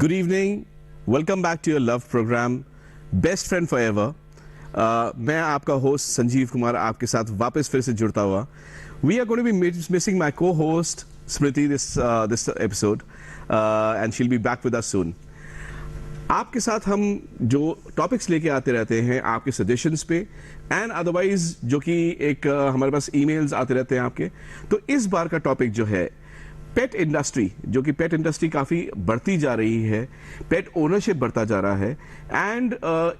Good evening. Welcome back to your love program, Best Friend Forever. मैं आपका host Sanjeev Kumar आपके साथ वापस फिर से जुड़ता हुआ. We are going to be missing my co-host Smriti this episode, and she'll be back with us soon. आपके साथ हम जो टॉपिक्स लेके आते रहते हैं आपके सजेशंस पे एंड अदरवाइज जो कि एक हमारे पास ईमेल्स आते रहते हैं आपके. तो इस बार का टॉपिक जो है पेट इंडस्ट्री, जो कि पेट इंडस्ट्री काफ़ी बढ़ती जा रही है, पेट ओनरशिप बढ़ता जा रहा है एंड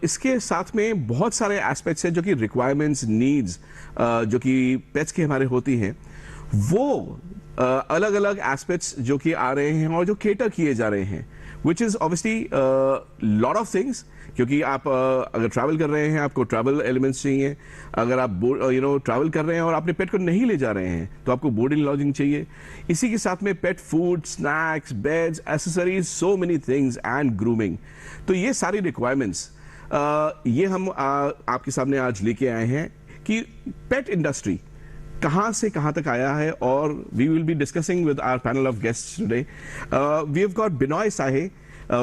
इसके साथ में बहुत सारे एस्पेक्ट्स हैं जो कि रिक्वायरमेंट्स नीड्स जो कि पेट्स की हमारे होती हैं, वो अलग अलग एस्पेक्ट्स जो कि आ रहे हैं और जो केटर किए जा रहे हैं, which is obviously lot of things. क्योंकि आप अगर ट्रैवल कर रहे हैं आपको ट्रैवल एलिमेंट्स चाहिए. अगर आप ट्रैवल कर रहे हैं और अपने पेट को नहीं ले जा रहे हैं तो आपको बोर्डिंग लॉजिंग चाहिए. इसी के साथ में pet food, snacks, beds, accessories, so many things and grooming. तो ये सारी रिक्वायरमेंट्स ये हम आपके सामने आज लेके आए हैं कि पेट इंडस्ट्री कहाँ से कहाँ तक आया है. और we will be discussing with our panel of guests today. We have got Binoy Sahe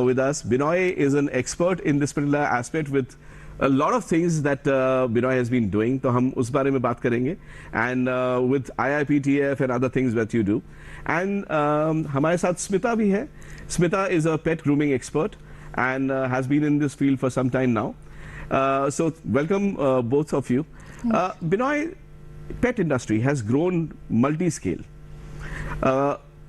with us. Binoy is an expert in this particular aspect with a lot of things that Binoy has been doing. तो हम उस बारे में बात करेंगे and with IIPTF and other things that you do. And हमारे साथ स्मिता भी है. Smita is a pet grooming expert and has been in this field for some time now. So welcome both of you. Binoy, pet industry has grown multi-scale.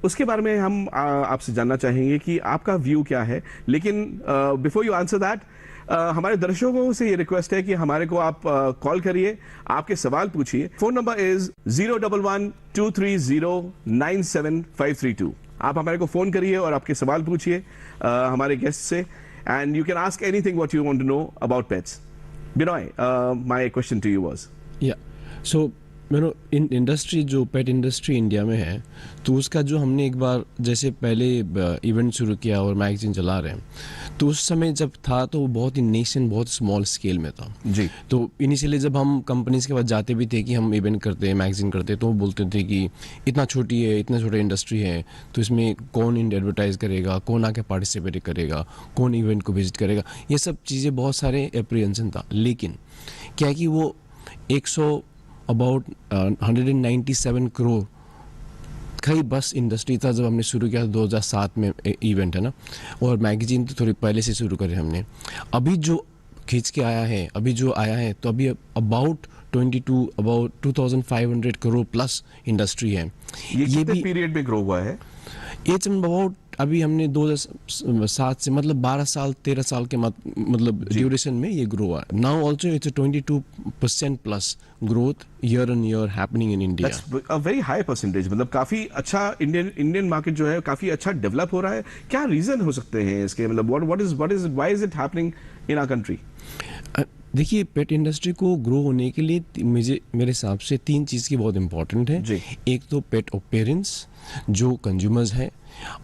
उसके बारे में हम आपसे जानना चाहेंगे कि आपका व्यू क्या है. लेकिन बिफोर यू आंसर दैट, हमारे दर्शकों से ये रिक्वेस्ट है कि हमारे को आप कॉल करिए, आपके सवाल पूछिए. Phone number is 011-230-97532. आप हमारे को फोन करिए और आपके सवाल पूछिए हमारे गेस्ट से, and you can ask anything what you want to know about pets. Binoy, my question to you was, so in industry जो पेट इंडस्ट्री इंडिया में है, तो उसका जो हमने एक बार जैसे पहले इवेंट शुरू किया और मैगजीन चला रहे हैं, तो उस समय जब था तो वो बहुत ही नेशन बहुत स्मॉल स्केल में था जी. तो इनिशियली जब हम कंपनीज के पास जाते भी थे कि हम इवेंट करते हैं, मैगजीन करते हैं, तो वो बोलते थे कि इतना छोटी है, इतना छोटा इंडस्ट्री है, तो इसमें कौन एडवर्टाइज करेगा, कौन आके पार्टिसिपेट करेगा, कौन इवेंट को विजिट करेगा. ये सब चीज़ें बहुत सारे एप्रीहेंशन था. लेकिन क्या है कि वो 197 करोड़ का ही बस इंडस्ट्री था जब हमने शुरू किया 2007 में इवेंट है ना. और मैगजीन तो थोड़ी पहले से शुरू करे हमने. अभी जो खींच के आया है, अभी जो आया है, तो अभी अबाउट 2500 करोड़ प्लस इंडस्ट्री है. ये भी पीरियड में ग्रो हुआ है. इट्स अबाउट अभी हमने 2007 से मतलब 12 साल 13 साल के मतलब ड्यूरेशन में ये ग्रो हुआ. Now also it's 22% plus growth year on year happening in India. That's a very high percentage. मतलब काफी अच्छा इंडियन मार्केट जो है काफी अच्छा डेवलप हो रहा है. क्या रीजन हो सकते हैं इसके, मतलब why is it happening in our country? देखिए, पेट इंडस्ट्री को ग्रो होने के लिए मेरे हिसाब से 3 चीज़ की बहुत इंपॉर्टेंट है. एक तो पेट अपीयरेंस जो कंज्यूमर्स है,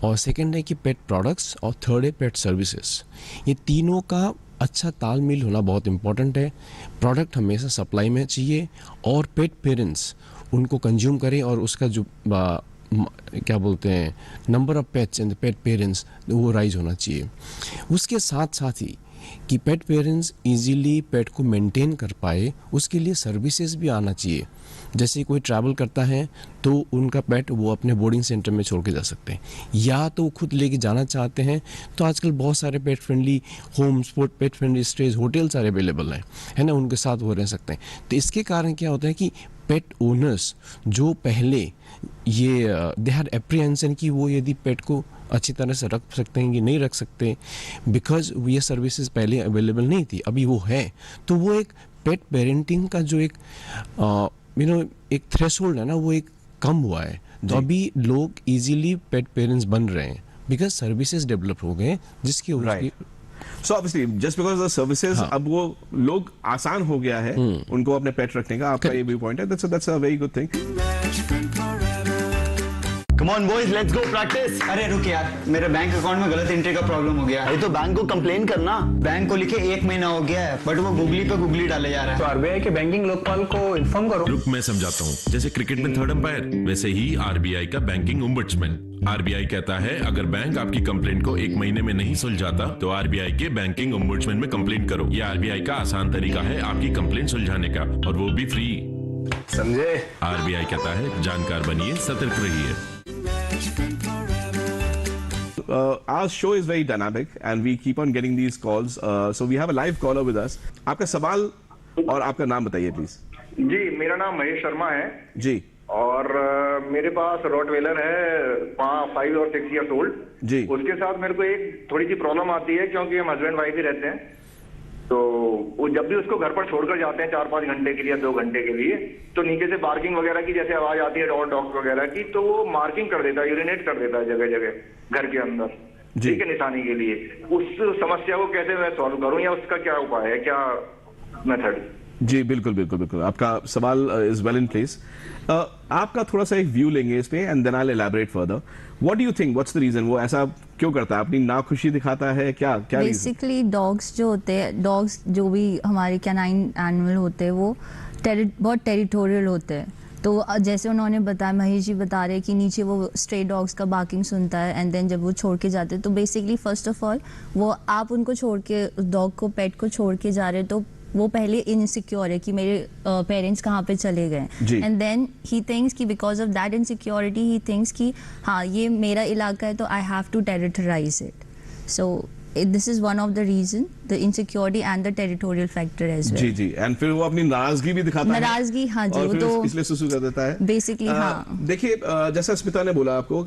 और सेकंड है कि पेट प्रोडक्ट्स, और थर्ड है पेट सर्विसेज. ये तीनों का अच्छा तालमेल होना बहुत इंपॉर्टेंट है. प्रोडक्ट हमेशा सप्लाई में चाहिए और पेट पेरेंट्स उनको कंज्यूम करें, और उसका जो क्या बोलते हैं number of pets and pet parents वो राइज होना चाहिए. उसके साथ साथ ही कि पेट पेरेंट्स इजीली पेट को मेंटेन कर पाए, उसके लिए सर्विसेज भी आना चाहिए. जैसे कोई ट्रैवल करता है तो उनका पेट वो अपने बोर्डिंग सेंटर में छोड़ के जा सकते हैं, या तो खुद लेके जाना चाहते हैं तो आजकल बहुत सारे pet friendly homes, pet friendly stays, hotel सारे अवेलेबल हैं, है ना, उनके साथ वो रह सकते हैं. तो इसके कारण क्या होता है कि पेट ओनर्स जो पहले ये दे हैड एप्रीहेंशन कि वो यदि पेट को अच्छी तरह से रख सकते हैं कि नहीं रख सकते, बिकॉज ये सर्विसेज पहले अवेलेबल नहीं थी, अभी वो है. तो वो एक पेट पेरेंटिंग का जो एक एक थ्रेशोल्ड है ना, वो एक कम हुआ है. तो अभी लोग इजीली पेट पेरेंट्स बन रहे हैं बिकॉज सर्विसेज डेवलप हो गए जिसकी उसकी. So obviously just because the services अब वो लोग आसान हो गया है उनको अपने पेट रखने का. आपका ये व्यू पॉइंट है. That's a very good thing. Come on boys, let's go practice. अरे रुक यार, मेरे बैंक अकाउंट में गलत एंट्री का प्रॉब्लम हो गया है। अरे तो बैंक को कंप्लेन करना। बैंक को लिखे 1 महीना हो गया है, बट वो गूगली पे गूगली डाले जा रहा है। तो आरबीआई के बैंकिंग लोकपाल को इन्फॉर्म करो। रुक, मैं समझाता हूँ। जैसे क्रिकेट में थर्ड अंपायर, वैसे ही आरबीआई का बैंकिंग ओम्बड्समैन। आरबीआई कहता है अगर बैंक आपकी कंप्लेंट को 1 महीने में नहीं सुलझाता तो आरबीआई के बैंकिंग ओम्बड्समैन में कंप्लेंट करो। यह आरबीआई का आसान तरीका है आपकी कंप्लेंट सुलझाने का, और वो भी फ्री। समझे? आरबीआई कहता है जानकार बनिए, सतर्क रहिए। Our show is very dynamic and we keep on getting these calls. So we have a live caller with us. आपका सवाल और आपका नाम बताइए प्लीज। जी, मेरा नाम महेश शर्मा है जी। और मेरे पास रॉटवेलर है 5 और 6 ईयर्स ओल्ड जी। उसके साथ मेरे को एक थोड़ी सी प्रॉब्लम आती है, क्योंकि हम हस्बैंड वाइफ ही रहते हैं। तो वो जब भी उसको घर पर छोड़कर जाते हैं 4-5 घंटे के लिए या 2 घंटे के लिए, तो नीचे से बार्किंग वगैरह की जैसे आवाज आती है डॉग्स वगैरह की, तो वो मार्किंग कर देता है, यूरिनेट कर देता है जगह जगह घर के अंदर, ठीक है, निशानी के लिए। उस समस्या को कैसे मैं सॉल्व करूं, या उसका क्या उपाय है, क्या मेथड? जी बिल्कुल बिल्कुल बिल्कुल, आपका सवाल इज वेल इन प्लेस। आपका थोड़ा सा एक व्यू लेंगे इस पे and then I will elaborate further. What do you think, what's the reason? वो ऐसा क्यों करता है? अपनी नाखुशी दिखाता है? क्या क्या बेसिकली डॉग्स जो होते हैं, डॉग्स जो भी हमारे कैनाइन एनिमल होते हैं, वो बहुत टेरिटोरियल होते हैं। तो जैसे उन्होंने बताया, महेश जी बता रहे हैं कि नीचे वो स्ट्रे डॉग्स का बार्किंग सुनता है एंड देन जब वो छोड़ के जाते हैं, तो बेसिकली फर्स्ट ऑफ ऑल वो आप उनको छोड़ के, डॉग को, पेट को छोड़ के जा रहे हैं, तो वो पहले इनसिक्योर है कि मेरे पेरेंट्स कहाँ पे चले गए, एंड देन ही थिंक्स कि because of that insecurity he thinks कि हाँ ये मेरा इलाका है तो I have to territorise it. So this is one of the reason, the insecurity and the territorial factor as well. जी जी, एंड फिर वो अपनी नाराजगी भी दिखाता है। नाराजगी, हाँ जी, और वो फिर तो इसलिए सुसु कर देता है बेसिकली। हाँ देखिए, जैसा स्मिता ने बोला आपको,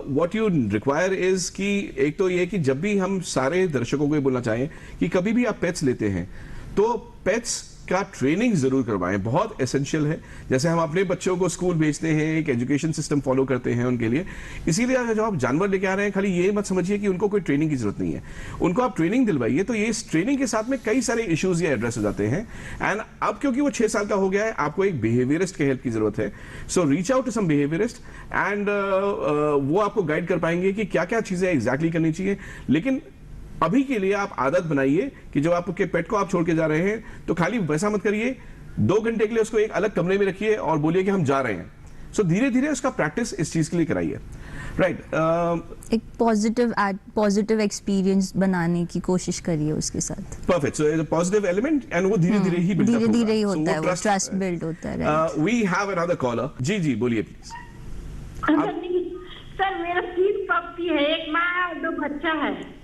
व्हाट यू रिक्वायर इज कि एक तो ये कि जब भी हम सारे दर्शकों को ये बोलना चाहें कि कभी भी आप पेट्स लेते हैं तो पेट्स का ट्रेनिंग जरूर करवाएं, बहुत एसेंशियल है। जैसे हम अपने बच्चों को स्कूल भेजते हैं, एक एजुकेशन सिस्टम फॉलो करते हैं उनके लिए, इसीलिए अगर जो आप जानवर लेके आ रहे हैं, खाली ये मत समझिए कि उनको कोई ट्रेनिंग की जरूरत नहीं है। उनको आप ट्रेनिंग दिलवाइए, तो ये इस ट्रेनिंग के साथ में कई सारे इश्यूज ये एड्रेस हो जाते हैं। एंड अब क्योंकि वो 6 साल का हो गया है, आपको एक बिहेवियरिस्ट के हेल्प की जरूरत है। So reach out to some behaviourist and वो आपको गाइड कर पाएंगे कि क्या क्या चीजें एग्जैक्टली करनी चाहिए। लेकिन अभी के लिए आप आदत बनाइए कि जब आपके पेट को आप छोड़ के जा रहे हैं तो खाली वैसा मत करिए, 2 घंटे के लिए उसको एक अलग कमरे में रखिए और बोलिए कि हम जा रहे हैं। सो धीरे धीरे उसका प्रैक्टिस इस चीज के लिए कराइए, राइट। एक पॉजिटिव एक्सपीरियंस बनाने की कोशिश करिए उसके साथ। Perfect, so it's a positive element and वो धीरे धीरे ही बिल्ड धीरे ही होता है, वो ट्रस्ट बिल्ड होता है। We have another caller. जी जी, बोलिए प्लीज। सर मेरा 3 पक्षी है, एक माँ है और 2 बच्चा है।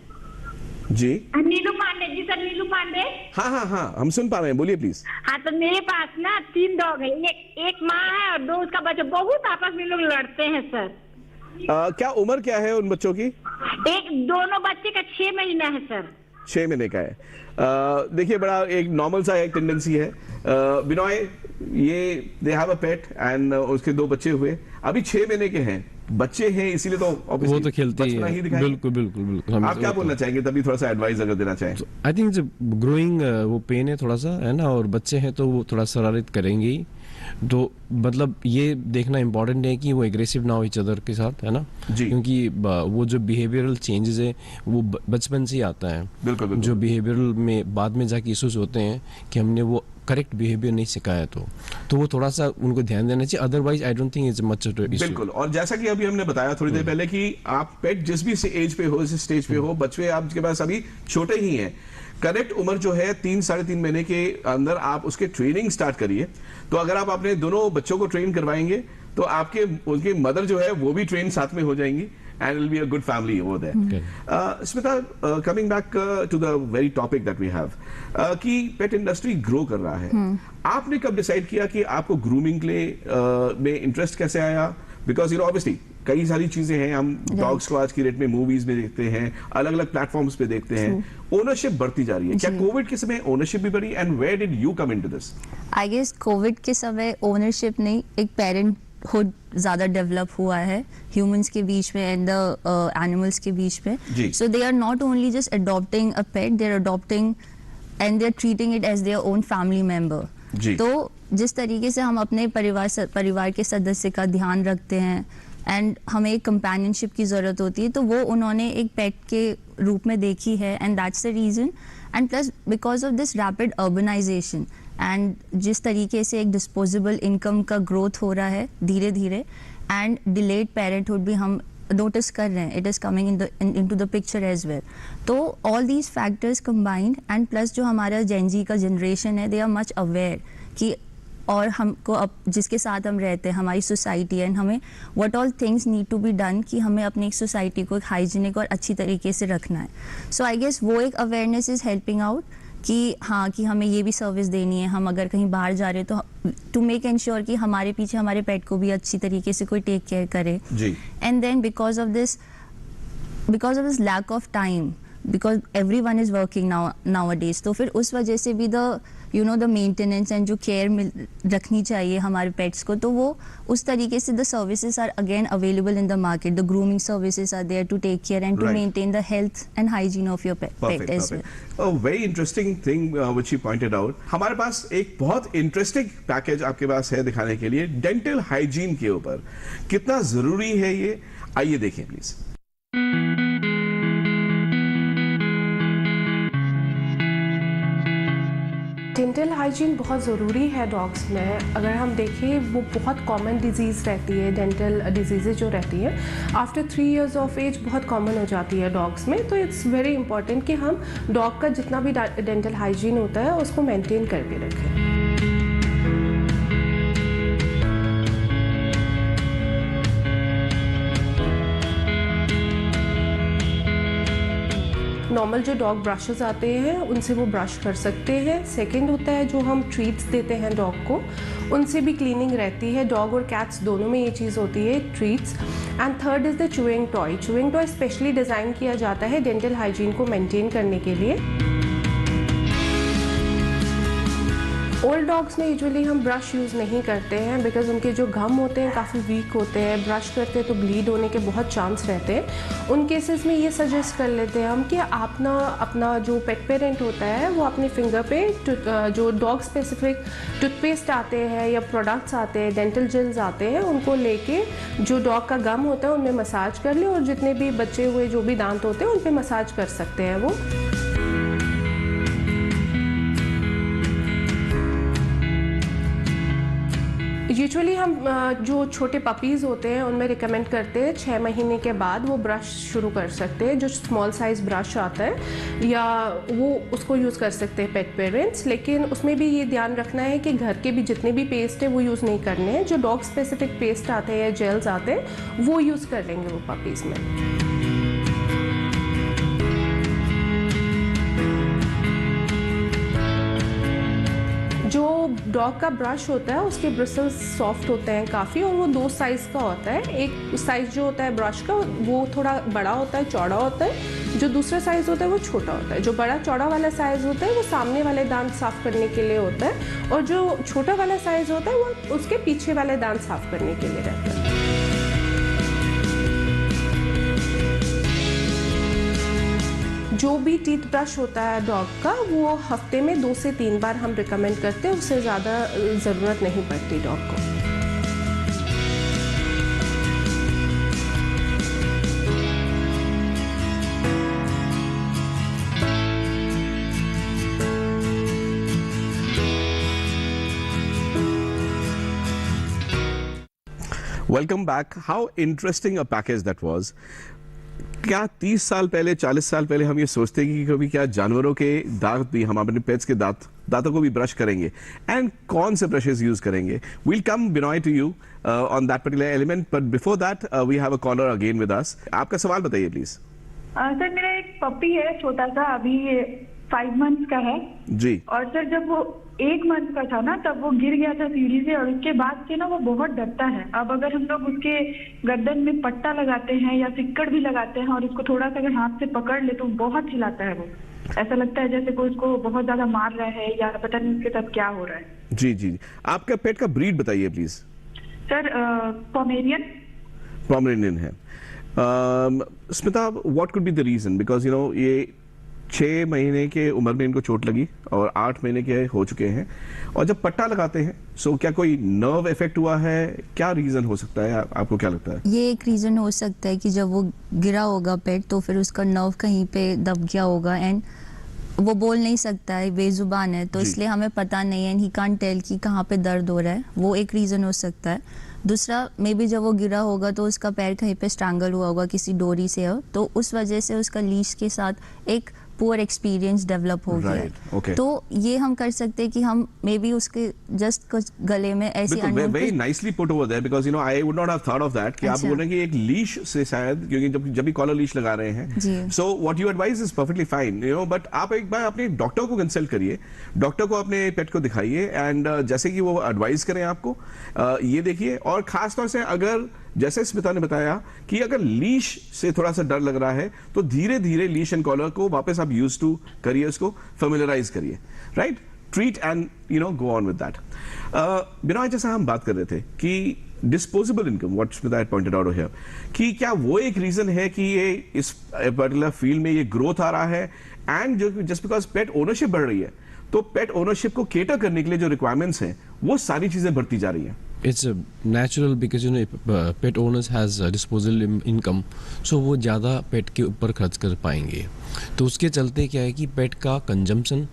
जी नीलू पांडे जी, सर नीलू पांडे। हाँ हाँ हाँ, हम सुन पा रहे हैं, बोलिए प्लीज। हाँ, तो मेरे पास ना 3 डॉग है, एक माँ है और 2 उसका बच्चा। बहुत आपस में लोग लड़ते हैं सर। क्या उम्र क्या है उन बच्चों की? दोनों बच्चे का 6 महीना है सर। 6 महीने का है। देखिए, बड़ा एक नॉर्मल सा एक टेंडेंसी है। बिनॉय, ये they have a pet and उसके 2 बच्चे हुए, अभी 6 महीने के हैं, बच्चे हैं, इसीलिए तो वो तो खेलते ही है। बिल्कुल बिल्कुल बिल्कुल। आप क्या बोलना चाहेंगे, तभी थोड़ा सा एडवाइस अगर देना चाहें? आई थिंक जब ग्रोइंग वो पेन है थोड़ा सा, है ना, और बच्चे हैं तो वो थोड़ा शरारत करेंगे ही। तो मतलब ये देखना इम्पोर्टेंट है कि वो एग्रेसिव ना हो ईच अदर के साथ, है ना, क्योंकि वो जो बिहेवियरल चेंजेस है वो बचपन से ही आता है। बिल्कुल बिल्कुल। जो बिहेवियरल में बाद में जाके इश्यूज होते हैं कि हमने वो करेक्ट बिहेवियर नहीं सिखाया, तो वो थोड़ा सा उनको ध्यान देना चाहिए। Otherwise I don't think it's much issue. बिल्कुल, और जैसा कि अभी हमने बताया थोड़ी देर पहले कि आप पेट जिस भी एज पे हो, जिस स्टेज पे हो, बच्चे आपके पास अभी छोटे ही हैं, करेक्ट उम्र जो है 3-3.5 महीने के अंदर आप उसके ट्रेनिंग स्टार्ट करिए। तो अगर आप अपने दोनों बच्चों को ट्रेन करवाएंगे तो आपके उनकी मदर जो है वो भी ट्रेन साथ में हो जाएंगी and it'll be a good family over there. Smita, coming back to the very topic that we have, कि पेट इंडस्ट्री ग्रो कर रहा है, आपने कब डिसाइड किया कि आपको ग्रूमिंग के लिए में इंटरेस्ट कैसे आया? बिकॉज यू नो ऑब्वियसली कई सारी चीजें हैं, हम डॉग्स को आज की डेट में मूवीज में देखते हैं, अलग अलग प्लेटफॉर्म्स पे देखते हैं, ओनरशिप बढ़ती जा रही है। क्या कोविड के समय ओनरशिप भी बढ़ी and where did you come into this? I guess Covid के समय ओनरशिप नहीं, एक पेरेंट खुद ज्यादा डेवलप हुआ है ह्यूमंस के बीच में एंड द एनिमल्स के बीच में। So they are not only just adopting a pet, they are adopting and they are treating it as their own family member. तो जिस तरीके से हम अपने परिवार के सदस्य का ध्यान रखते हैं, एंड हमें एक कंपेनियनशिप की ज़रूरत होती है, तो वो उन्होंने एक पेट के रूप में देखी है and that's the reason. And plus because of this rapid urbanisation and जिस तरीके से एक डिस्पोजेबल इनकम का ग्रोथ हो रहा है धीरे धीरे, एंड डिलेड पेरेंटहुड भी हम नोटिस कर रहे हैं, it is coming into the picture as well. तो all these factors combined and plus जो हमारा जेन जी का जनरेशन है, दे आर मच अवेयर कि और हमको अब जिसके साथ हम रहते हैं हमारी सोसाइटी एंड हमें what all things need to be done कि हमें अपनी सोसाइटी को एक हाइजीनिक और अच्छी तरीके से रखना है. सो आई गेस वो एक अवेयरनेस इज़ हेल्पिंग आउट कि हाँ कि हमें ये भी सर्विस देनी है. हम अगर कहीं बाहर जा रहे हैं तो टू मेक एंश्योर कि हमारे पीछे हमारे पेट को भी अच्छी तरीके से कोई टेक केयर करे. And then because of this lack of time, because everyone is working nowadays, तो फिर उस वजह से भी द द मेंटेनेंस एंड जो केयर रखनी चाहिए हमारे पेट्स को, तो वो उस तरीके से the services are again available in the market. The grooming services are there to take care and to maintain the health and hygiene of your pet as well. A very interesting thing which you pointed out. हमारे पास एक बहुत interesting package आपके पास है दिखाने के लिए dental hygiene के ऊपर. कितना जरूरी है ये, आइए देखें प्लीज. डेंटल हाइजीन बहुत ज़रूरी है डॉग्स में. अगर हम देखें वो बहुत कॉमन डिजीज़ रहती है, डेंटल डिजीज़ेज जो रहती है आफ्टर 3 years ऑफ एज बहुत कॉमन हो जाती है डॉग्स में. तो इट्स वेरी इंपॉर्टेंट कि हम डॉग का जितना भी डेंटल हाइजीन होता है उसको मेंटेन करके रखें. नॉर्मल जो डॉग ब्रशेस आते हैं उनसे वो ब्रश कर सकते हैं. सेकंड होता है जो हम ट्रीट्स देते हैं डॉग को, उनसे भी क्लीनिंग रहती है. डॉग और कैट्स दोनों में ये चीज़ होती है, treats. And third is the chewing toy. Chewing toy specially design किया जाता है डेंटल हाइजीन को मेंटेन करने के लिए. ओल्ड डॉग्स में यूजुअली हम ब्रश यूज़ नहीं करते हैं बिकॉज उनके जो गम होते हैं काफ़ी वीक होते हैं. ब्रश करते हैं तो ब्लीड होने के बहुत चांस रहते हैं. उन केसेस में ये सजेस्ट कर लेते हैं हम कि अपना जो पेट पेरेंट होता है वो अपने फिंगर पे जो डॉग स्पेसिफिक टूथपेस्ट आते हैं या प्रोडक्ट्स आते हैं, डेंटल जेल्स आते हैं, उनको लेके जो डॉग का गम होता है उनमें मसाज कर ले और जितने भी बचे हुए जो भी दांत होते हैं उन पर मसाज कर सकते हैं वो. यूजुअली हम जो छोटे पपीज़ होते हैं उनमें रिकमेंड करते हैं 6 महीने के बाद वो ब्रश शुरू कर सकते हैं. जो स्मॉल साइज़ ब्रश आता है या वो उसको यूज़ कर सकते हैं पेट पेरेंट्स. लेकिन उसमें भी ये ध्यान रखना है कि घर के भी जितने भी पेस्ट है वो यूज़ नहीं करने हैं. जो डॉग स्पेसिफिक पेस्ट आते हैं या जेल्स आते हैं वो यूज़ कर लेंगे वो पपीज़ में. जो डॉग का ब्रश होता है उसके ब्रिसल्स सॉफ्ट होते हैं काफ़ी और वो 2 साइज़ का होता है. एक साइज़ जो होता है ब्रश का वो थोड़ा बड़ा होता है, चौड़ा होता है. जो दूसरा साइज़ होता है वो छोटा होता है. जो बड़ा चौड़ा वाला साइज़ होता है वो सामने वाले दांत साफ़ करने के लिए होता है और जो छोटा वाला साइज़ होता है वो उसके पीछे वाले दांत साफ़ करने के लिए रहता है. जो भी टीथ ब्रश होता है डॉग का वो हफ्ते में 2 से 3 बार हम रिकमेंड करते हैं. उससे ज़्यादा ज़रूरत नहीं पड़ती डॉग को. Welcome back. How interesting a package that was. क्या 30 साल पहले 40 साल पहले हम ये सोचते कि कभी क्या जानवरों के दांत भी, हम अपने पेट्स के दांतों को भी ब्रश करेंगे एंड कौन से ब्रशेस यूज करेंगे. We'll come Binoy to you on that particular element, but before that we have a caller again with us. आपका सवाल बताइए प्लीज. सर मेरा एक पपी है छोटा सा, अभी 5 months का है जी. और सर जब वो 1 month का था ना तब वो गिर गया था सीढ़ी से और उसके बाद से ना वो बहुत डरता है. अब अगर हम लोग उसके गर्दन में पट्टा लगाते हैं या सिक्कड़ भी लगाते हैं और उसको थोड़ा सा अगर हाथ से पकड़ ले तो बहुत चिल्लाता है. वो ऐसा लगता है जैसे कोई उसको बहुत ज्यादा मार रहा है या पता नहीं उसके साथ क्या हो रहा है. जी जी. आपका पेट का ब्रीड बताइए प्लीज. सर पोमेरेनियन है. Smita, what could be the reason? Because you know ये 6 महीने के उम्र में इनको चोट लगी और 8 महीने के हो चुके हैं, और जब पट्टा लगाते हैं सो क्या कोई नर्व इफेक्ट हुआ है, क्या रीजन हो सकता है, आपको क्या लगता है? ये एक रीज़न हो सकता है कि जब वो गिरा होगा पेट तो फिर उसका नर्व कहीं पे दब गया होगा एंड वो बोल नहीं सकता है, बेजुबान है, तो इसलिए हमें पता नहीं है एंड ही कांट टेल कि कहाँ पे दर्द हो रहा है। वो एक रीज़न हो सकता है। दूसरा, मे बी जब वो गिरा होगा तो उसका पैर कहीं पे स्ट्रैंगल हुआ होगा किसी डोरी से हो, तो उस वजह से उसका लीश के साथ एक पुअर एक्सपीरियंस डेवलप हो गया है। okay. तो ये हम कर सकते हैं कि हम मे बी उसके जस्ट कुछ गले में ऐसी very nicely put over there, because you know I would not have thought of that कि आप बोल रहे हैं कि एक लीश से शायद, क्योंकि जब भी कॉलर लीश लगा रहे हैं, so what you advice is perfectly fine, you know, but आप एक बार अपने डॉक्टर को कंसल्ट करिए, डॉक्टर को अपने पेट को दिखाइए एंड जैसे कि वो एडवाइस करें आपको, ये देखिए। और खास तौर से अगर जैसे स्मिता ने बताया कि अगर लीश से थोड़ा सा डर लग रहा है तो धीरे धीरे लीश एंड कॉलर को वापस आप यूज टू करिए, उसको फेमिलियराइज करिए, right, treat and you no go on with that. बिना जैसा हम बात कर रहे थे कि disposable income, what Smita had pointed out here, कि क्या वो एक रीजन है कि ये इस पर्टिकुलर फील्ड में ये ग्रोथ आ रहा है, एंड जो जस्ट बिकॉज पेट ओनरशिप बढ़ रही है तो पेट ओनरशिप को केटर करने के लिए जो रिक्वायरमेंट्स हैं वो सारी चीजें बढ़ती जा रही हैं। It's natural because you know pet owners has disposable income, so वो ज़्यादा पेट के ऊपर खर्च कर पाएंगे, तो उसके चलते क्या है कि पेट का consumption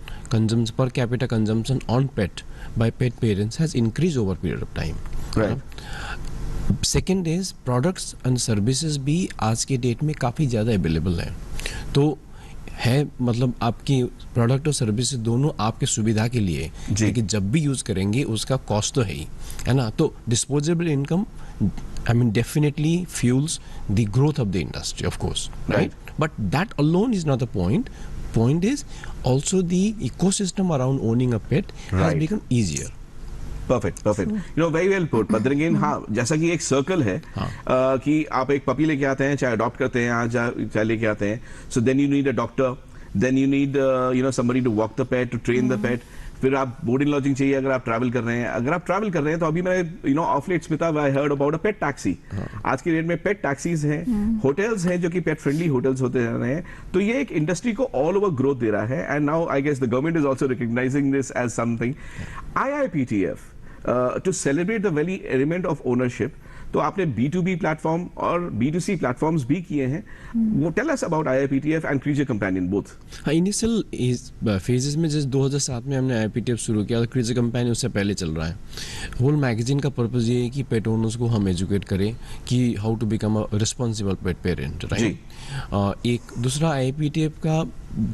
per capita consumption on pet by pet parents has increase over period of time. Second is products and services भी आज के डेट में काफ़ी ज़्यादा अवेलेबल हैं, तो है मतलब आपकी प्रोडक्ट और सर्विस दोनों आपके सुविधा के लिए, लेकिन जब भी यूज करेंगे उसका कॉस्ट तो है ना। तो disposable income I mean definitely fuels the growth of the industry of course, right, but that alone is not the point is also the ecosystem around owning a pet has become easier. Perfect. You know, very well put. But then again, हाँ, जैसा कि एक circle है कि आप एक puppy लेके आते हैं, चाहे अडॉप्ट करते हैं, चाहे लेके आते हैं, so then you need a doctor, then you need you know somebody to walk the pet, to train the pet. फिर आप बोर्डिंग लॉजिंग चाहिए अगर आप ट्रैवल कर रहे हैं। अगर आप ट्रैवल कर रहे हैं तो अभी मैं you know of late Smita I heard about a pet taxi. आज की डेट में पेट टैक्सीज हैं, होटल्स हैं जो कि पेट फ्रेंडली होटल्स होते जा रहे हैं, तो ये एक इंडस्ट्री को ऑल ओवर ग्रोथ दे रहा है। And now I guess the government is also recognising this as something. IIPTF to celebrate the very element of ownership, तो आपने B2B प्लेटफॉर्म और B2C प्लेटफॉर्म्स भी किए हैं। वो tell us about IIPTF and creature companion both. हाँ, initial phases में जैसे 2007 में हमने IIPTF शुरू किया, क्रीचर कंपेनियन उससे पहले चल रहा है। होल मैगजीन का पर्पस ये है कि पेट ओनर्स को हम एजुकेट करें कि how to become a responsible pet parent, right. एक दूसरा IIPTF का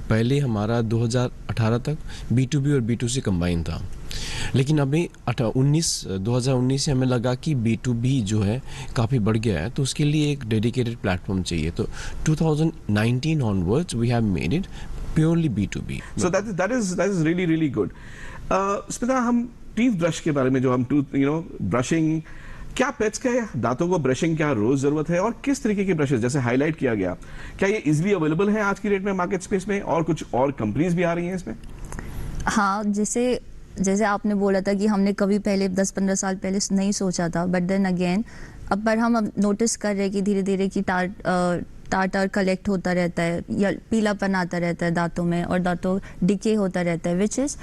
पहले हमारा 2018 तक B2B और B2C कंबाइन था, लेकिन अभी 2019 से हमें लगा कि B2B जो है काफ़ी बढ़ गया है, तो उसके लिए एक डेडिकेटेड प्लेटफॉर्म चाहिए। तो 2019 onwards we have made it purely B2B। So that is really really good. Smita, हम टीथ ब्रश के बारे में, जो हम टूथ यू नो ब्रशिंग, क्या पेट्स के दांतों को ब्रशिंग क्या रोज जरूरत है, और किस तरीके के ब्रशेस जैसे हाईलाइट किया गया, क्या ये इजीली अवेलेबल है आज की डेट में मार्केट स्पेस में, और कुछ और कंपनीज भी आ रही हैं इसमें? हाँ, जैसे आपने बोला था कि हमने कभी पहले 10-15 साल पहले नहीं सोचा था, बट देन अगेन अब पर हम नोटिस कर रहे हैं कि धीरे धीरे कि टार कलेक्ट होता रहता है या पीलापन आता रहता है दांतों में, और दांतों डिके होता रहता है, विच इज़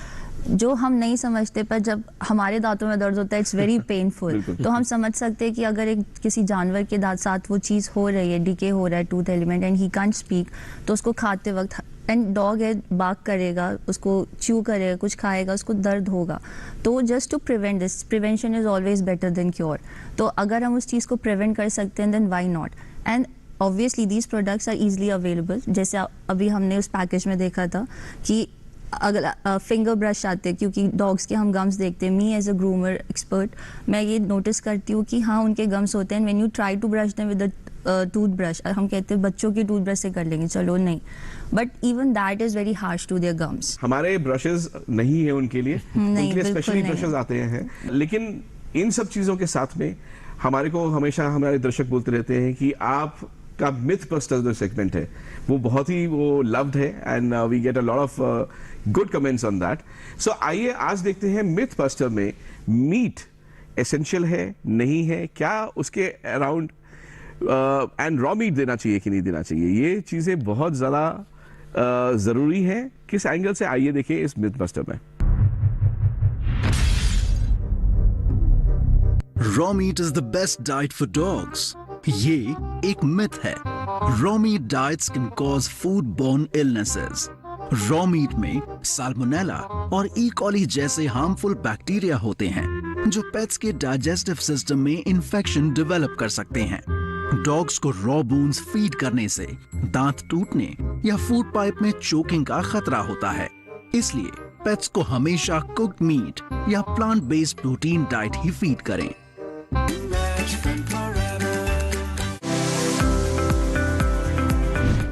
जो हम नहीं समझते, पर जब हमारे दांतों में दर्द होता है इट्स वेरी पेनफुल। तो हम समझ सकते हैं कि अगर एक किसी जानवर के दांत साथ वो चीज़ हो रही है, डिके हो रहा है tooth element, and he can't speak, तो उसको खाते वक्त, एंड डॉग है, बाक करेगा, उसको च्यू करेगा, कुछ खाएगा, उसको दर्द होगा। तो just to prevent this, prevention is always better than cure. तो अगर हम उस चीज़ को प्रिवेंट कर सकते हैं then why not. And obviously these products are easily available. जैसे अभी हमने उस पैकेज में देखा था कि अगर फिंगर ब्रश आते हैं, क्योंकि डॉग्स के हम गम्स देखते हैं। Me as a groomer expert मैं ये नोटिस करती हूँ कि हाँ, उनके गम्स होते हैं, when you try to brush them with tooth brush, हम कहते हैं बच्चों की टूथ ब्रश से कर लेंगे, चलो नहीं, but even that is very harsh to their gums. हमारे ब्रशेस नहीं है उनके लिए, उनके लिए स्पेशली ब्रशेस आते हैं। लेकिन इन सब चीजों के साथ में हमारे को हमेशा हमारे दर्शक बोलते रहते हैं कि आप का मिथ बस्टर जो सेगमेंट है वो बहुत ही वो लव्ड है, and we get a lot of good comments on that. So आइए आज देखते हैं मिथ बस्टर में मीट एसेंशियल है नहीं है, क्या उसके अराउंड एंड रॉ मीट देना चाहिए कि नहीं देना चाहिए, ये चीजें बहुत ज्यादा जरूरी है, किस एंगल से, आइए देखिए इस मिथ बस्टर में। Raw meat is the best diet for dogs. ये एक मिथ है। Raw meat diets can cause foodborne illnesses. Raw meat में साल्मोनेला और ई कॉली जैसे हार्मफुल बैक्टीरिया होते हैं जो पेट्स के डाइजेस्टिव सिस्टम में इंफेक्शन डेवलप कर सकते हैं। डॉग्स को रॉ बोन्स फीड करने से दांत टूटने या फूड पाइप में चोकिंग का खतरा होता है, इसलिए पेट्स को हमेशा कुक्ड मीट या प्लांट बेस्ड प्रोटीन डाइट ही फीड करें।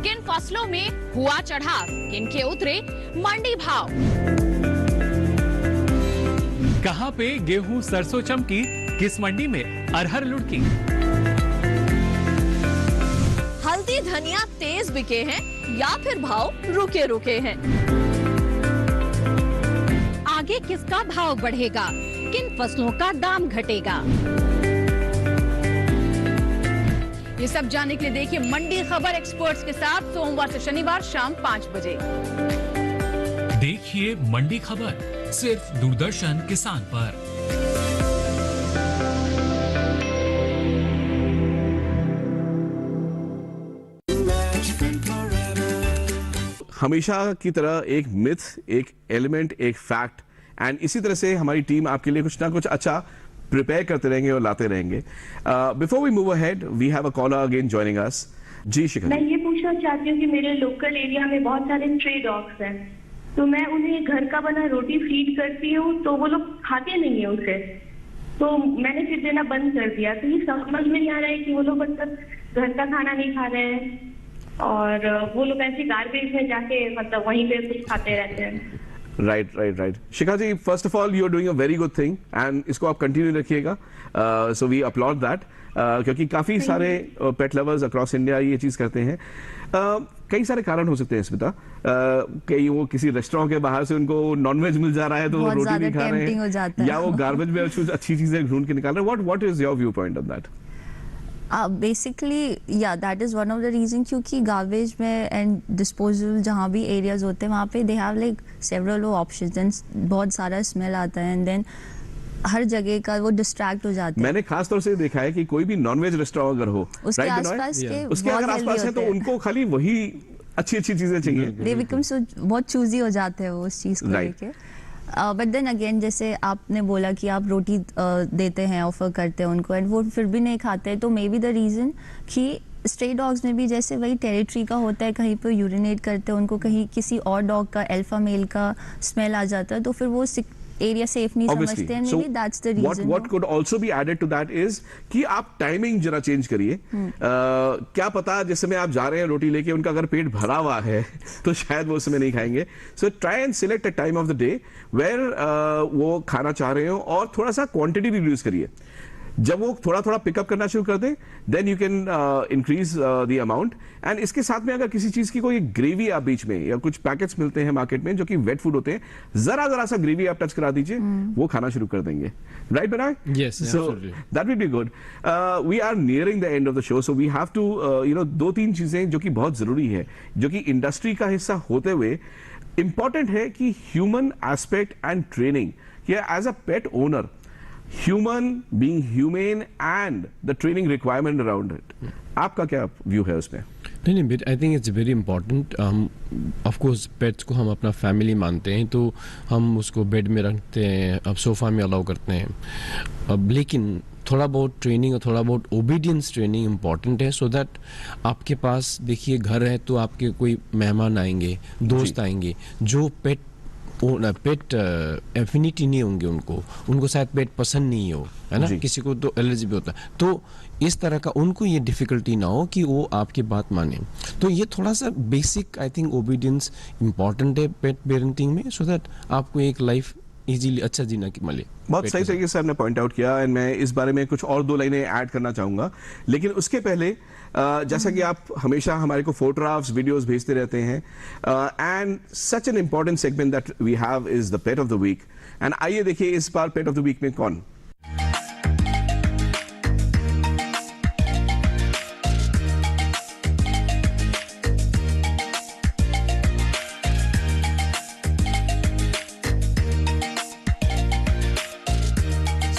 किन फसलों में हुआ चढ़ाव, किन के उतरे मंडी भाव, कहां पे गेहूं सरसों चमकी, किस मंडी में अरहर लुढ़की, हल्दी धनिया तेज बिके हैं या फिर भाव रुके रुके हैं, आगे किसका भाव बढ़ेगा, किन फसलों का दाम घटेगा, ये सब जानने के लिए देखिए मंडी खबर एक्सपर्ट्स के साथ सोमवार से शनिवार शाम 5 बजे। देखिए मंडी खबर सिर्फ दूरदर्शन किसान पर। हमेशा की तरह एक मिथ, एक एलिमेंट, एक फैक्ट, एंड इसी तरह से हमारी टीम आपके लिए कुछ ना कुछ अच्छा प्रिपेयर करते रहेंगे और लाते रहेंगे। Before we move ahead, we have a caller again joining us. जी शिखा, मैं ये पूछना चाहती हूँ कि मेरे लोकल एरिया में बहुत सारे स्ट्रे डॉग्स हैं, तो मैं उन्हें घर का बना रोटी फीड करती हूँ तो वो लोग खाते नहीं है उसे, तो मैंने फिर देना बंद कर दिया। तो ये समझ में नहीं आ रहा है कि वो लोग मतलब घर का खाना नहीं खा रहे हैं और वो लोग ऐसे गार्बेज में जाके मतलब वहीं पे कुछ खाते रहते हैं। Right. Shikha ji, first of all you are doing a very good thing and इसको आप कंटिन्यू रखिएगा, सो वी अपलॉड दैट, क्योंकि काफी सारे पेट लवर्स अक्रॉस इंडिया ये चीज करते हैं। कई सारे कारण हो सकते हैं स्मिता, कई वो किसी रेस्टोरेंट के बाहर से उनको नॉनवेज मिल जा रहा है तो वो रोटी नहीं खा रहे हैं, या वो गार्बेज में कुछ अच्छी चीजें ढूंढ के निकाल रहे हैं। What is your view point on that? Basically yeah that is one of the reason, क्योंकि गार्बेज में एंड डिस्पोजल जहाँ भी एरियाज होते हैं वहाँ पे they have like several options and बहुत सारा स्मेल आता है एंड देन हर जगह का वो डिस्ट्रैक्ट हो जाते हैं। मैंने खास तौर से देखा है कि कोई भी नॉनवेज रेस्टोरेंट अगर हो उसके आसपास के उसके अगर आसपास है तो उनको खाली वही अच्छी चीजें चाहिए, दे बिकम सो बहुत चूजी हो जाते हैं वो उस चीज को लेके। बट देन अगेन जैसे आपने बोला कि आप रोटी देते हैं, ऑफर करते हैं उनको एंड वो फिर भी नहीं खाते, तो मे बी द रीजन कि स्ट्रे डॉग्स में भी जैसे वही टेरिटरी का होता है, कहीं पे यूरिनेट करते हैं उनको, कहीं किसी और डॉग का अल्फा मेल का स्मेल आ जाता है तो फिर वो एरिया सेफ नहीं समझते हैं। Maybe that's the reason. What could also be added to that is कि आप टाइमिंग जरा चेंज करिए। क्या पता जिस समय आप जा रहे हैं रोटी लेके उनका अगर पेट भरा हुआ है तो शायद वो उस समय नहीं खाएंगे। So try and select a time of the day where वो खाना चाह रहे हो और थोड़ा सा क्वांटिटी रिड्यूस करिए। जब वो थोड़ा थोड़ा पिकअप करना शुरू कर दे then you can increase the amount. And इसके साथ में अगर किसी चीज की कोई ग्रेवी आप बीच में, या कुछ पैकेट्स मिलते हैं मार्केट में जो कि वेट फूड होते हैं, जरा सा ग्रेवी आप टच करा दीजिए, वो खाना शुरू कर देंगे। राइट बनाए? Yes, so that will be good. We are nearing the end of the show, so we have to you know 2-3 चीजें जो कि बहुत जरूरी है, जो कि इंडस्ट्री का हिस्सा होते हुए इंपॉर्टेंट है कि ह्यूमन एस्पेक्ट एंड ट्रेनिंग, कि as a pet owner human being humane and the training requirement around it. आपका क्या व्यू है उसमें? नहीं, I think it's very important. हम ऑफ कोर्स पेट्स को हम अपना फैमिली मानते हैं तो हम उसको बेड में रखते हैं, अब सोफा में अलाउ करते हैं, अब लेकिन थोड़ा बहुत ट्रेनिंग और थोड़ा बहुत ओबीडियंस ट्रेनिंग इम्पॉर्टेंट है, सो दैट आपके पास देखिए घर है तो आपके कोई मेहमान आएंगे, दोस्त आएंगे जो पेट एफिनिटी नहीं होंगे, उनको शायद पेट पसंद नहीं हो, है ना, किसी को तो एलर्जी भी होता है, तो इस तरह का उनको ये डिफिकल्टी ना हो कि वो आपकी बात माने। तो ये थोड़ा सा basic I think obedience important है पेट पेरेंटिंग में, सो दैट आपको एक लाइफ इजीली अच्छा जीना की मिले। बहुत सही तरीके से आपने पॉइंट आउट किया एंड मैं इस बारे में कुछ और 2 लाइनें ऐड करना चाहूंगा, लेकिन उसके पहले जैसा कि आप हमेशा हमारे को फोटोग्राफ्स वीडियोस भेजते रहते हैं and such an important segment that we have is the pet of the week. And आइए देखिए इस बार पेट ऑफ द वीक में कौन।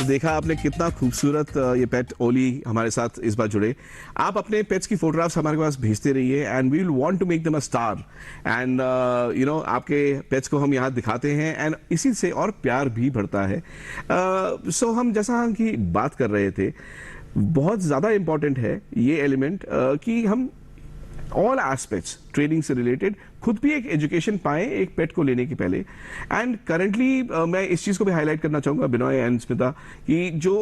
तो देखा आपने कितना खूबसूरत ये पेट ओली हमारे साथ इस बार जुड़े। आप अपने पेट्स की फोटोग्राफ्स हमारे पास भेजते रहिए and we will want to make them a star and you know आपके पेट्स को हम यहाँ दिखाते हैं एंड इसी से और प्यार भी बढ़ता है। सो हम जैसा हम की बात कर रहे थे, बहुत ज़्यादा इम्पॉर्टेंट है ये एलिमेंट कि हम ऑल एस्पेक्ट्स ट्रेनिंग से रिलेटेड खुद भी एक एजुकेशन पाएं एक पेट को लेने के पहले। एंड करेंटली मैं इस चीज़ को भी हाईलाइट करना चाहूँगा बिनॉय एंड स्मिता कि जो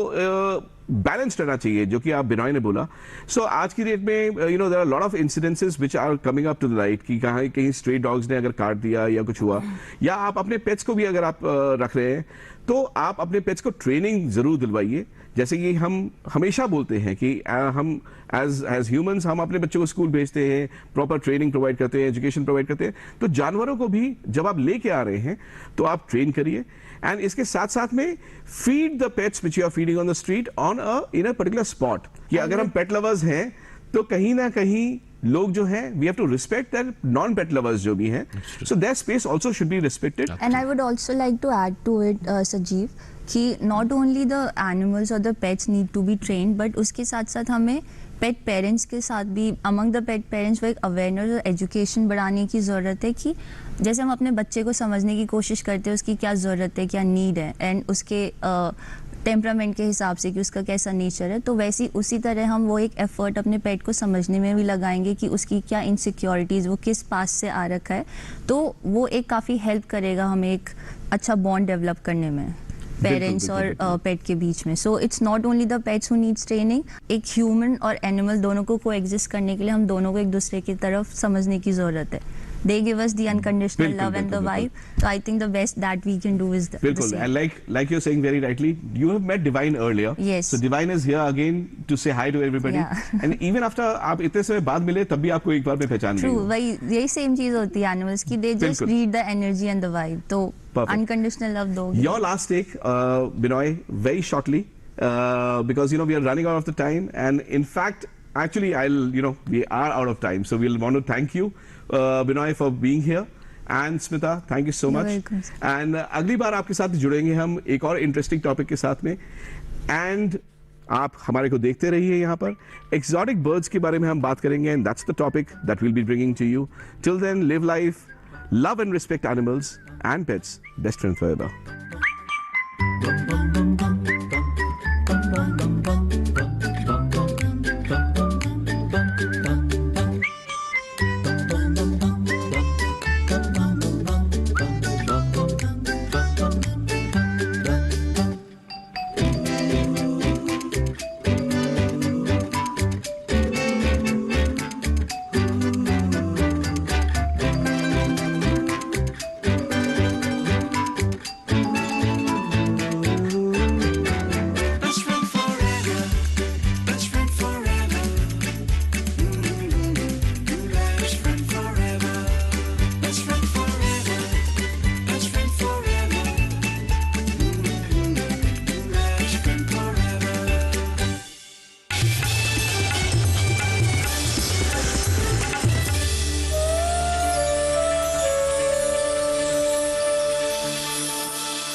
बैलेंस रहना चाहिए, जो कि आप बिनॉय ने बोला। सो आज की डेट में you know there are lot of incidences which are coming up to the light कि कहीं कहीं स्ट्रे डॉग्स ने अगर काट दिया या कुछ हुआ, या आप अपने पेट्स को भी अगर आप रख रहे हैं तो आप अपने पेट्स को ट्रेनिंग जरूर दिलवाइए। जैसे कि हम हमेशा बोलते हैं कि हम एज ह्यूमंस हम अपने बच्चों को स्कूल भेजते हैं, प्रॉपर ट्रेनिंग प्रोवाइड करते हैं, एजुकेशन प्रोवाइड करते हैं, तो जानवरों को भी जब आप लेके आ रहे हैं तो आप ट्रेन करिए। एंड इसके साथ साथ में feed the pets which you are feeding on the street on in a particular spot. कि अगर हम पेट लवर्स हैं तो कहीं ना कहीं लोग जो हैं we have to respect that non pet lovers जो भी हैं, so their space also should be respected. And I would also like to add to it Sajeev कि नॉट ओनली द एनिमल्स और the pets need to be trained, but उसके साथ साथ हमें पेट parents के साथ भी अमंग द पेट पेरेंट्स वो एक अवेयरनेस और एजुकेशन बढ़ाने की ज़रूरत है कि जैसे हम अपने बच्चे को समझने की कोशिश करते हैं उसकी क्या ज़रूरत है, क्या नीड है एंड उसके टेम्परामेंट के हिसाब से कि उसका कैसा नेचर है, तो वैसी उसी तरह हम वो एक एफर्ट अपने पेट को समझने में भी लगाएंगे कि उसकी क्या इनसिक्योरिटीज़, वो किस पास से आ रखा है, तो वो एक काफ़ी हेल्प करेगा हमें एक अच्छा बॉन्ड डेवलप करने में पेरेंट्स और पेट के बीच में। So it's not only the pets who needs training, एक ह्यूमन और एनिमल दोनों को कोएग्जिस्ट करने के लिए हम दोनों को एक दूसरे की तरफ समझने की ज़रूरत है। They give us the unconditional love and the vibe. So I think the best that we can do is the same. And like you're saying very rightly, you have met Divine earlier. Yes. So Divine is here again to say hi to everybody. Yeah. And even after आप इतने समय बाद मिले तब भी आपको एक बार में पहचान गई। True, वही यही सेम चीज होती है एनिमल्स की, they just read the energy and the vibe. तो unconditional love दोगे। Your last take, Binoy, very shortly, because you know we are running out of the time, and in fact, actually, we are out of time, so we'll want to thank you, Binoy, for being here, and Smita, thank you so much. And अगली बार आपके साथ जुड़ेंगे हम एक और interesting topic के साथ में, and आप हमारे को देखते रहिए यहाँ पर। एक्सोटिक बर्ड्स के बारे में हम बात करेंगे, and that's the topic that we'll be bringing to you. Till then, live life, love and respect animals and pets. Best friend forever.